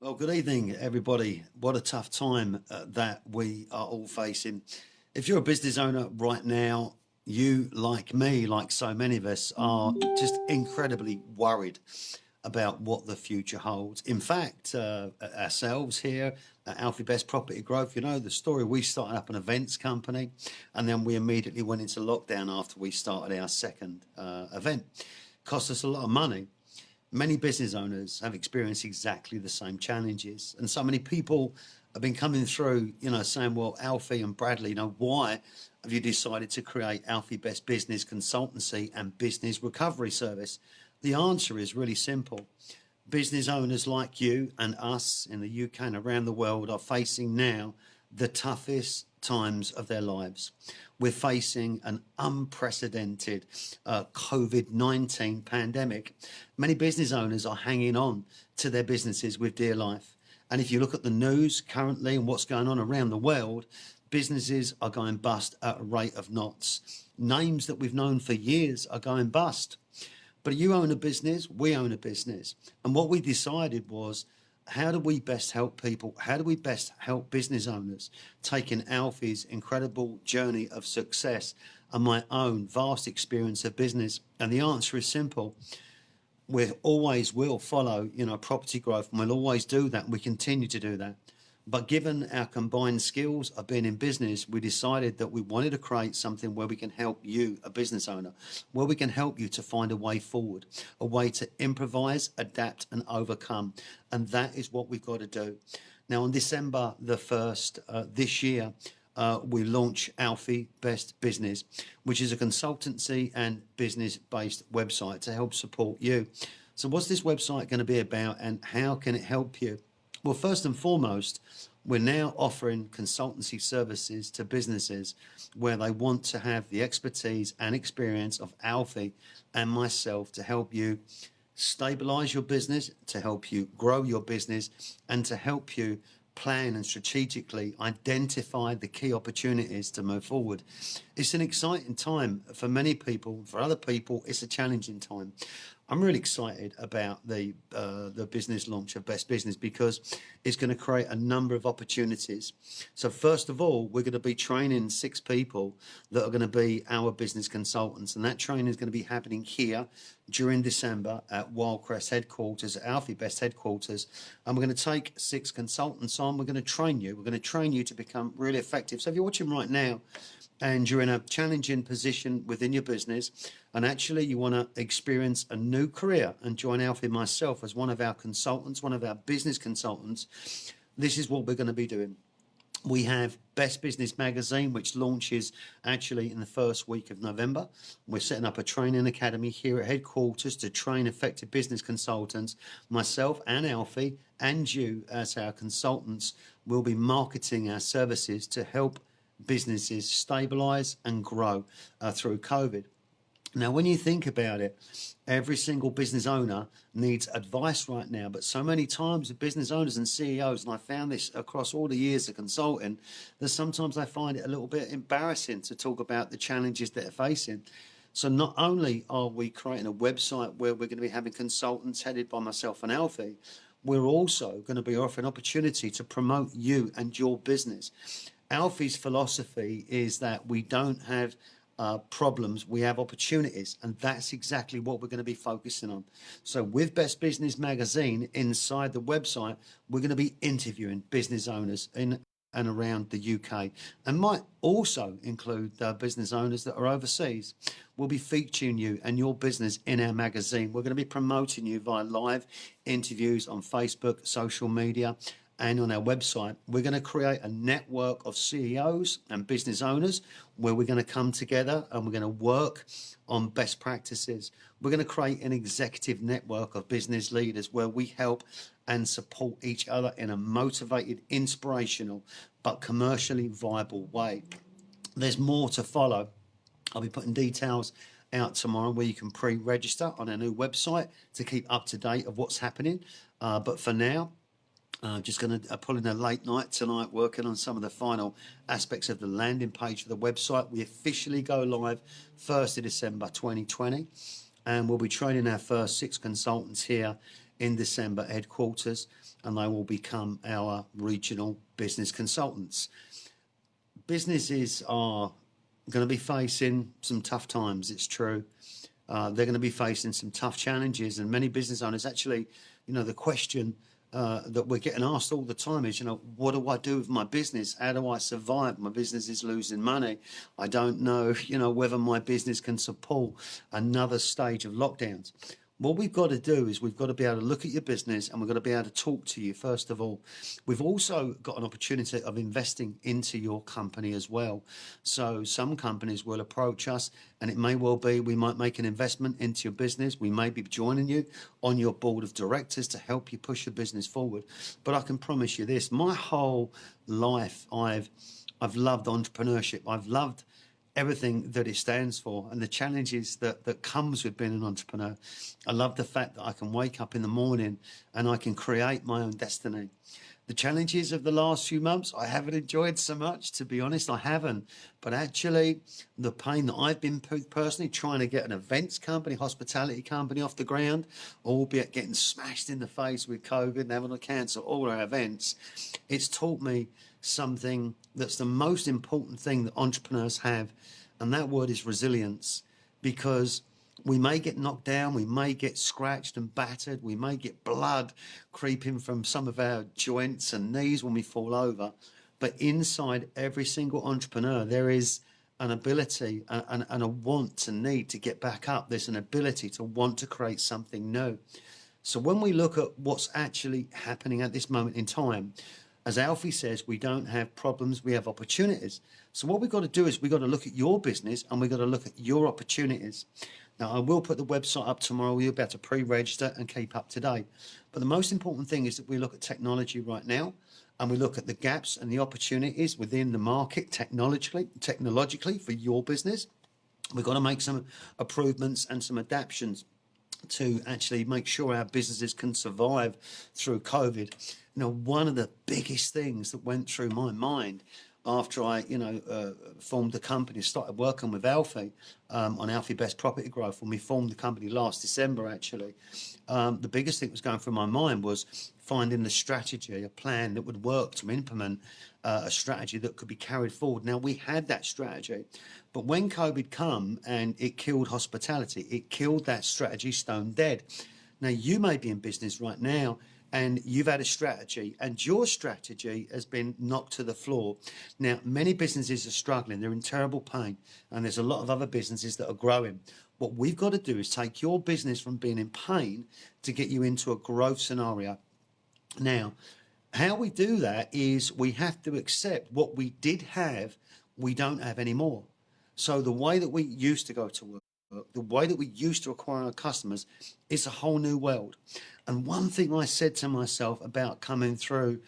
Well, good evening, everybody. What a tough time that we are all facing. If you're a business owner right now, you, like me, like so many of us, are just incredibly worried about what the future holds. In fact, ourselves here at Alfie Best Property Growth, you know the story, we started up an events company and then we immediately went into lockdown after we started our second event. Cost us a lot of money. Many business owners have experienced exactly the same challenges. And so many people have been coming through, saying, well, Alfie and Bradley, why have you decided to create Alfie Best Business Consultancy and Business Recovery Service? The answer is really simple. Business owners like you and us in the UK and around the world are facing now the toughest times of their lives. We're facing an unprecedented COVID-19 pandemic. Many business owners are hanging on to their businesses with dear life. And if you look at the news currently and what's going on around the world, businesses are going bust at a rate of knots. Names that we've known for years are going bust. But you own a business, we own a business. And what we decided was, how do we best help people? How do we best help business owners taking Alfie's incredible journey of success and my own vast experience of business? And the answer is simple. We always will follow, property growth, and we'll always do that. And we continue to do that. But given our combined skills of being in business, we decided that we wanted to create something where we can help you, a business owner, where we can help you to find a way forward, a way to improvise, adapt and overcome. And that is what we've got to do. Now, on December the 1st this year, we launch Alfie Best Business, which is a consultancy and business-based website to help support you. So what's this website going to be about and how can it help you? Well, first and foremost, we're now offering consultancy services to businesses where they want to have the expertise and experience of Alfie and myself to help you stabilize your business, to help you grow your business, and to help you plan and strategically identify the key opportunities to move forward. It's an exciting time for many people. For other people, it's a challenging time. I'm really excited about the business launch of Best Business because it's going to create a number of opportunities. So first of all, we're going to be training 6 people that are going to be our business consultants. And that training is going to be happening here during December at Wildcrest headquarters, at Alfie Best headquarters. And we're going to take 6 consultants on. We're going to train you. We're going to train you to become really effective. So if you're watching right now, and you're in a challenging position within your business, and actually you want to experience a new career and join Alfie and myself as one of our consultants, one of our business consultants, this is what we're going to be doing. We have Best Business Magazine, which launches actually in the first week of November. We're setting up a training academy here at headquarters to train effective business consultants. Myself and Alfie and you as our consultants will be marketing our services to help businesses stabilize and grow through COVID. Now, when you think about it, every single business owner needs advice right now, but so many times with business owners and CEOs, and I found this across all the years of consulting, that sometimes I find it a little bit embarrassing to talk about the challenges that they're facing. So not only are we creating a website where we're going to be having consultants headed by myself and Alfie, we're also going to be offering opportunity to promote you and your business. Alfie's philosophy is that we don't have problems, we have opportunities, and that's exactly what we're going to be focusing on. So with Best Business Magazine inside the website, we're going to be interviewing business owners in and around the UK, and might also include business owners that are overseas. We'll be featuring you and your business in our magazine. We're going to be promoting you via live interviews on Facebook, social media, and on our website. We're going to create a network of CEOs and business owners where we're going to come together and we're going to work on best practices. We're going to create an executive network of business leaders where we help and support each other in a motivated, inspirational, but commercially viable way. There's more to follow. I'll be putting details out tomorrow where you can pre-register on our new website to keep up to date of what's happening. But for now, just going to pull in a late night tonight working on some of the final aspects of the landing page for the website. We officially go live 1st of December 2020, and we'll be training our first 6 consultants here in December headquarters, and they will become our regional business consultants. Businesses are going to be facing some tough times, it's true. They're going to be facing some tough challenges, and many business owners actually, the question that we're getting asked all the time is, what do I do with my business? How do I survive? My business is losing money. I don't know, whether my business can support another stage of lockdowns. What we've got to do is we've got to be able to look at your business, and we've got to be able to talk to you first of all. We've also got an opportunity of investing into your company as well. So some companies will approach us, and it may well be we might make an investment into your business. We may be joining you on your board of directors to help you push your business forward. But I can promise you this, my whole life I've loved entrepreneurship. I've loved everything that it stands for and the challenges that comes with being an entrepreneur. I love the fact that I can wake up in the morning and I can create my own destiny. The challenges of the last few months, I haven't enjoyed so much, to be honest, I haven't. But actually, the pain that I've been personally trying to get an events company, hospitality company off the ground, albeit getting smashed in the face with COVID and having to cancel all our events, it's taught me something that's the most important thing that entrepreneurs have, and that word is resilience. Because we may get knocked down, we may get scratched and battered, we may get blood creeping from some of our joints and knees when we fall over, but inside every single entrepreneur there is an ability and a want to need to get back up. There's an ability to want to create something new. So when we look at what's actually happening at this moment in time, as Alfie says, we don't have problems, we have opportunities. So what we've got to do is we've got to look at your business and we've got to look at your opportunities. Now, I will put the website up tomorrow. You'll be able to pre-register and keep up to date. But the most important thing is that we look at technology right now, and we look at the gaps and the opportunities within the market technologically for your business. We've got to make some improvements and some adaptations to actually make sure our businesses can survive through COVID. One of the biggest things that went through my mind after I, formed the company, started working with Alfie on Alfie Best Property Growth, when we formed the company last December, actually, the biggest thing that was going through my mind was finding the strategy, a plan that would work to implement a strategy that could be carried forward. Now, we had that strategy, but when COVID came and it killed hospitality, it killed that strategy stone dead. Now, you may be in business right now and you've had a strategy and your strategy has been knocked to the floor. Now, many businesses are struggling. They're in terrible pain, and there's a lot of other businesses that are growing. What we've got to do is take your business from being in pain to get you into a growth scenario. Now, how we do that is we have to accept what we did have, we don't have anymore. So the way that we used to go to work, the way that we used to acquire our customers, is a whole new world. And one thing I said to myself about coming through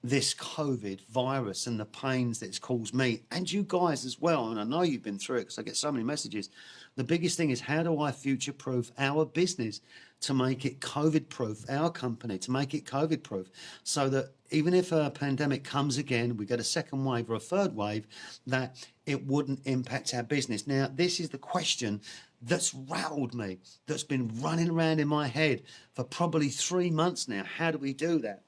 this COVID virus and the pains that it's caused me and you guys as well, and I know you've been through it because I get so many messages, the biggest thing is, how do I future-proof our business to make it COVID-proof, our company, to make it COVID-proof, so that even if a pandemic comes again, we get a second wave or a third wave, that it wouldn't impact our business. Now, this is the question that's rattled me, that's been running around in my head for probably 3 months now. How do we do that?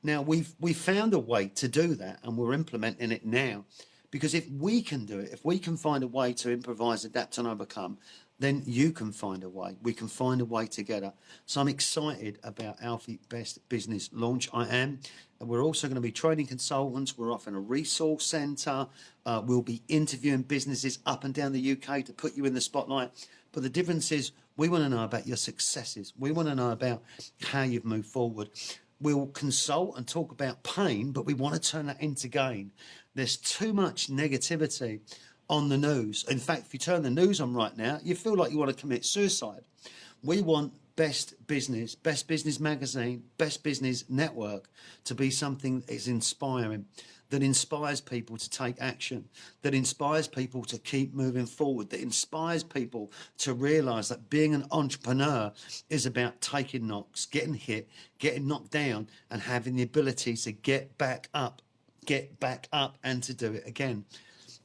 Now, we've found a way to do that, and we're implementing it now. Because if we can do it, if we can find a way to improvise, adapt and overcome, then you can find a way. We can find a way together. So I'm excited about Alfie Best Business Launch. I am. And we're also going to be training consultants. We're offering a resource centre. We'll be interviewing businesses up and down the UK to put you in the spotlight. But the difference is, we want to know about your successes. We want to know about how you've moved forward. We'll consult and talk about pain, but we want to turn that into gain. There's too much negativity on the news. In fact, if you turn the news on right now, you feel like you want to commit suicide. We want Best Business Magazine, Best Business Network to be something that is inspiring, that inspires people to take action, that inspires people to keep moving forward, that inspires people to realise that being an entrepreneur is about taking knocks, getting hit, getting knocked down, and having the ability to get back up and to do it again.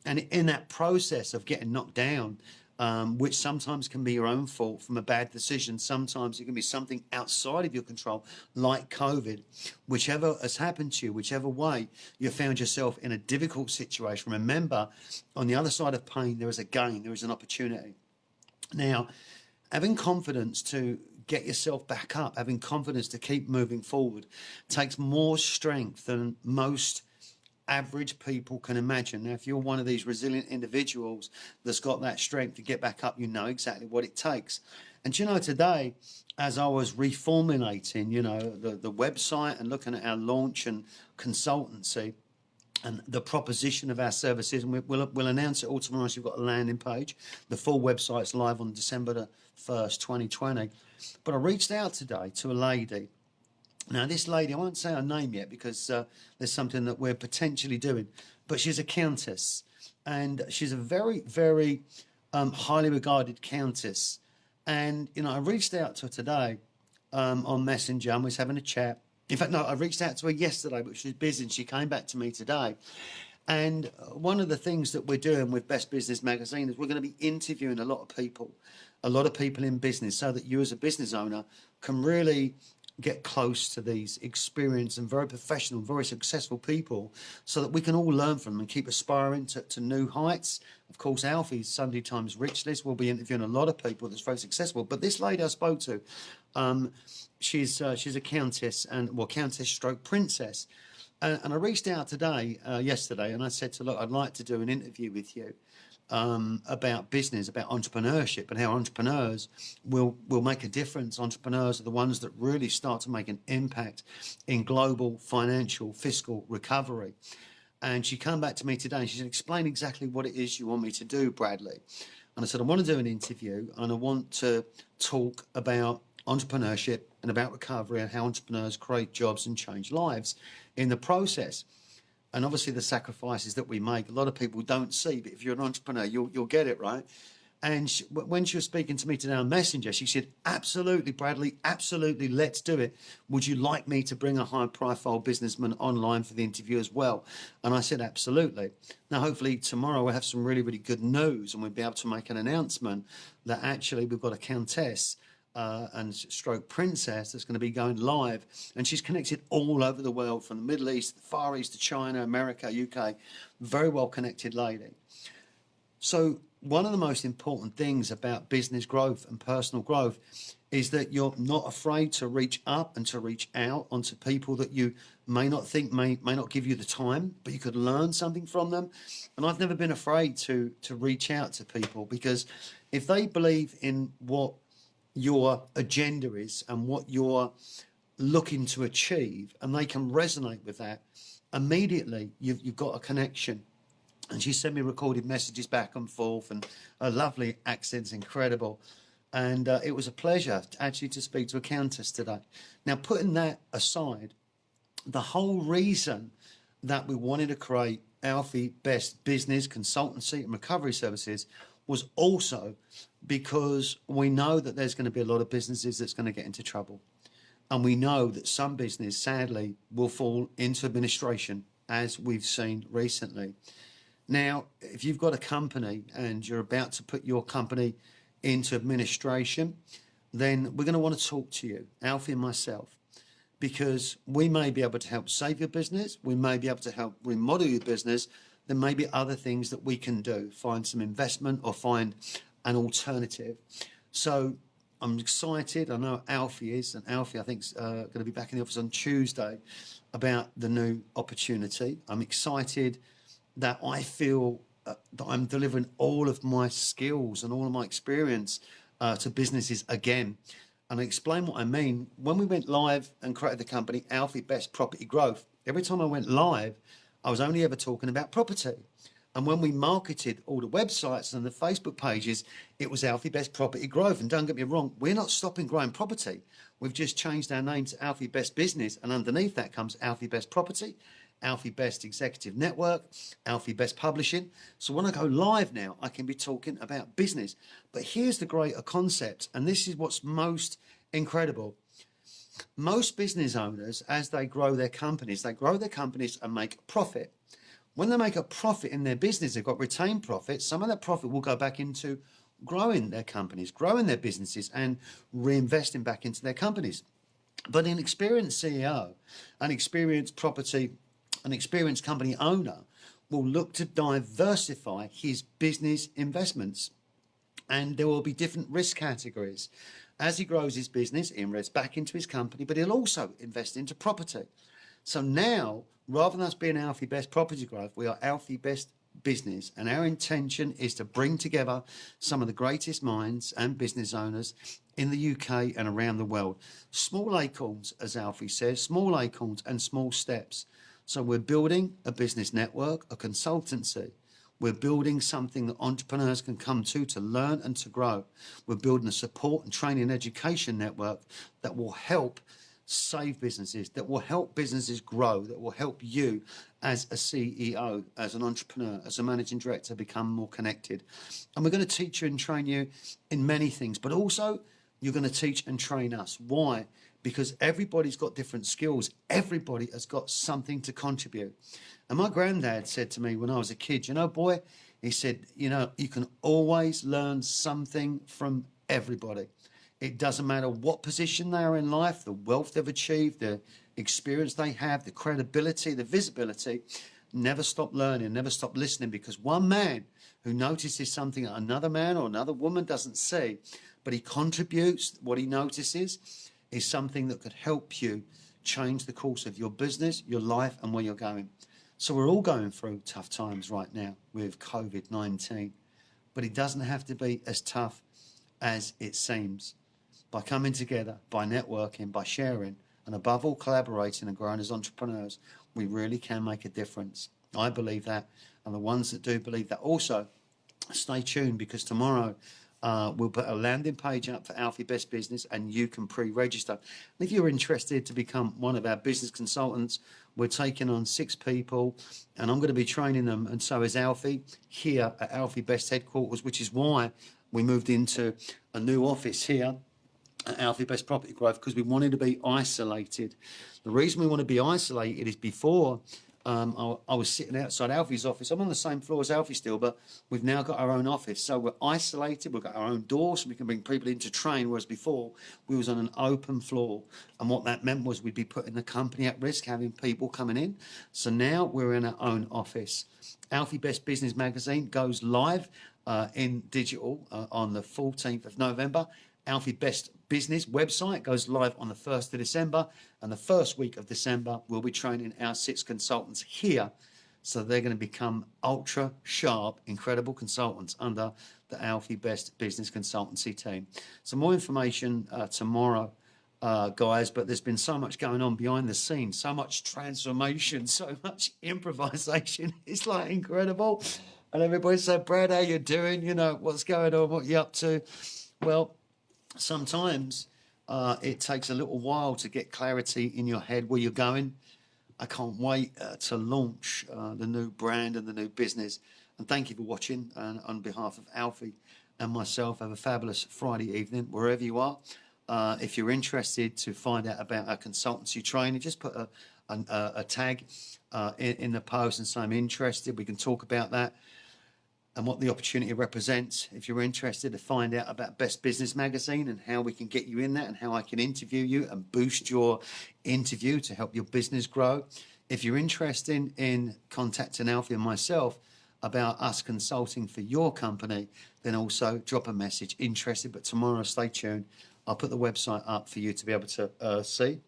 And in that process of getting knocked down, which sometimes can be your own fault from a bad decision. Sometimes it can be something outside of your control, like COVID. Whichever has happened to you, whichever way you found yourself in a difficult situation, remember, on the other side of pain, there is a gain, there is an opportunity. Now, having confidence to get yourself back up, having confidence to keep moving forward, takes more strength than most average people can imagine. Now, if you're one of these resilient individuals that's got that strength to get back up, you know exactly what it takes. And today, as I was reformulating, the website and looking at our launch and consultancy and the proposition of our services, and we'll announce it all tomorrow. So you've got a landing page. The full website's live on December the 1st, 2020. But I reached out today to a lady. Now, this lady, I won't say her name yet because there's something that we're potentially doing, but she's a countess, and she's a very, very highly regarded countess. And, I reached out to her today on Messenger, and we was having a chat. In fact, no, I reached out to her yesterday, but she was busy, and she came back to me today. And one of the things that we're doing with Best Business Magazine is we're going to be interviewing a lot of people in business, so that you as a business owner can really get close to these experienced and very professional, very successful people, so that we can all learn from them and keep aspiring to new heights. Of course, Alfie's Sunday Times Rich List will be interviewing a lot of people that's very successful. But this lady I spoke to, she's a countess, countess stroke princess. And I reached out yesterday, and I said to her, look, I'd like to do an interview with you about business, about entrepreneurship, and how entrepreneurs will make a difference. Entrepreneurs are the ones that really start to make an impact in global financial, fiscal recovery. And she came back to me today and she said, explain exactly what it is you want me to do, Bradley. And I said, I want to do an interview, and I want to talk about entrepreneurship and about recovery and how entrepreneurs create jobs and change lives in the process. And obviously the sacrifices that we make, a lot of people don't see, but if you're an entrepreneur, you'll get it, right? And when she was speaking to me today on Messenger, she said, absolutely, Bradley, absolutely, let's do it. Would you like me to bring a high-profile businessman online for the interview as well? And I said, absolutely. Now, hopefully tomorrow we'll have some really, really good news, and we'll be able to make an announcement that actually we've got a countess and stroke princess that's going to be going live, and she's connected all over the world, from the Middle East, the Far East to China, America, UK. Very well connected lady. So one of the most important things about business growth and personal growth is that you're not afraid to reach up and to reach out onto people that you may not think may not give you the time, but you could learn something from them. And I've never been afraid to reach out to people, because if they believe in what your agenda is and what you're looking to achieve, and they can resonate with that, immediately you've got a connection. And she sent me recorded messages back and forth, and her lovely accent's incredible. And it was a pleasure to speak to a countess today. Now, putting that aside, the whole reason that we wanted to create Alfie Best Business Consultancy and Recovery Services was also because we know that there's going to be a lot of businesses that's going to get into trouble. And we know that some business, sadly, will fall into administration, as we've seen recently. Now, if you've got a company and you're about to put your company into administration, then we're going to want to talk to you, Alfie and myself, because we may be able to help save your business. We may be able to help remodel your business. There may be other things that we can do, find some investment or find an alternative. So I'm excited. I know Alfie is, and Alfie, I think, is going to be back in the office on Tuesday about the new opportunity. I'm excited that I feel that I'm delivering all of my skills and all of my experience to businesses again. And I explain what I mean. When we went live and created the company, Alfie Best Property Growth, every time I went live, I was only ever talking about property. And when we marketed all the websites and the Facebook pages, it was Alfie Best Property Growth. And don't get me wrong, we're not stopping growing property. We've just changed our name to Alfie Best Business. And underneath that comes Alfie Best Property, Alfie Best Executive Network, Alfie Best Publishing. So when I go live now, I can be talking about business. But here's the greater concept, and this is what's most incredible. Most business owners, as they grow their companies and make profit. When they make a profit in their business, they've got retained profit. Some of that profit will go back into growing their companies, growing their businesses, and reinvesting back into their companies. But an experienced CEO, an experienced property, an experienced company owner will look to diversify his business investments. And there will be different risk categories. As he grows his business, he invests back into his company, but he'll also invest into property. So now, rather than us being Alfie Best Property Growth, we are Alfie Best Business. And our intention is to bring together some of the greatest minds and business owners in the UK and around the world. Small acorns, as Alfie says, small acorns and small steps. So we're building a business network, a consultancy. We're building something that entrepreneurs can come to learn and to grow. We're building a support and training and education network that will help save businesses, that will help businesses grow, that will help you as a CEO, as an entrepreneur, as a managing director become more connected. And we're going to teach you and train you in many things, but also you're going to teach and train us. Why? Because everybody's got different skills. Everybody has got something to contribute. And my granddad said to me when I was a kid, you know, boy, he said, you know, you can always learn something from everybody. It doesn't matter what position they are in life, the wealth they've achieved, the experience they have, the credibility, the visibility. Never stop learning, never stop listening, because one man who notices something that another man or another woman doesn't see, but he contributes what he notices, is something that could help you change the course of your business, your life, and where you're going. So we're all going through tough times right now with COVID-19, but it doesn't have to be as tough as it seems. By coming together, by networking, by sharing, and above all collaborating and growing as entrepreneurs, we really can make a difference. I believe that, and the ones that do believe that also, stay tuned, because tomorrow we'll put a landing page up for Alfie Best Business, and you can pre-register. And if you're interested to become one of our business consultants, we're taking on 6 people, and I'm going to be training them, and so is Alfie, here at Alfie Best headquarters, which is why we moved into a new office here at Alfie Best Property Growth, because we wanted to be isolated. The reason we want to be isolated is before I was sitting outside Alfie's office. I'm on the same floor as Alfie still, but we've now got our own office. So we're isolated. We've got our own door, so we can bring people in to train, whereas before we was on an open floor. And what that meant was we'd be putting the company at risk, having people coming in. So now we're in our own office. Alfie Best Business Magazine goes live in digital on the 14th of November. Alfie Best Business website goes live on the 1st of December, and the first week of December we'll be training our 6 consultants here, so they're going to become ultra sharp, incredible consultants under the Alfie Best Business Consultancy team. Some more information tomorrow, guys, but there's been so much going on behind the scenes, so much transformation, so much improvisation. It's like incredible. And everybody said, Brad, how you doing? You know, what's going on? What you up to? Well, sometimes it takes a little while to get clarity in your head where you're going. I can't wait to launch the new brand and the new business. And thank you for watching. And on behalf of Alfie and myself, have a fabulous Friday evening, wherever you are. If you're interested to find out about our consultancy training, just put a tag in the post and say I'm interested. We can talk about that and what the opportunity represents. If you're interested to find out about Best Business Magazine and how we can get you in that and how I can interview you and boost your interview to help your business grow. If you're interested in contacting Alfie and myself about us consulting for your company, then also drop a message, interested, but tomorrow stay tuned. I'll put the website up for you to be able to see.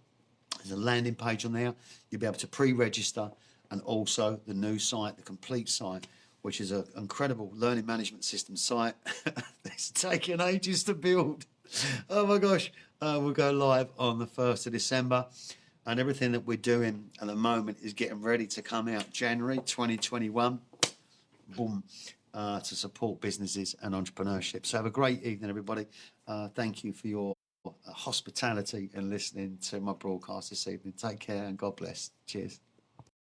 There's a landing page on there. You'll be able to pre-register, and also the new site, the complete site, which is an incredible learning management system site. It's taken ages to build. Oh my gosh. We'll go live on the 1st of December. And everything that we're doing at the moment is getting ready to come out January 2021. Boom. To support businesses and entrepreneurship. So have a great evening, everybody. Thank you for your hospitality and listening to my broadcast this evening. Take care and God bless. Cheers.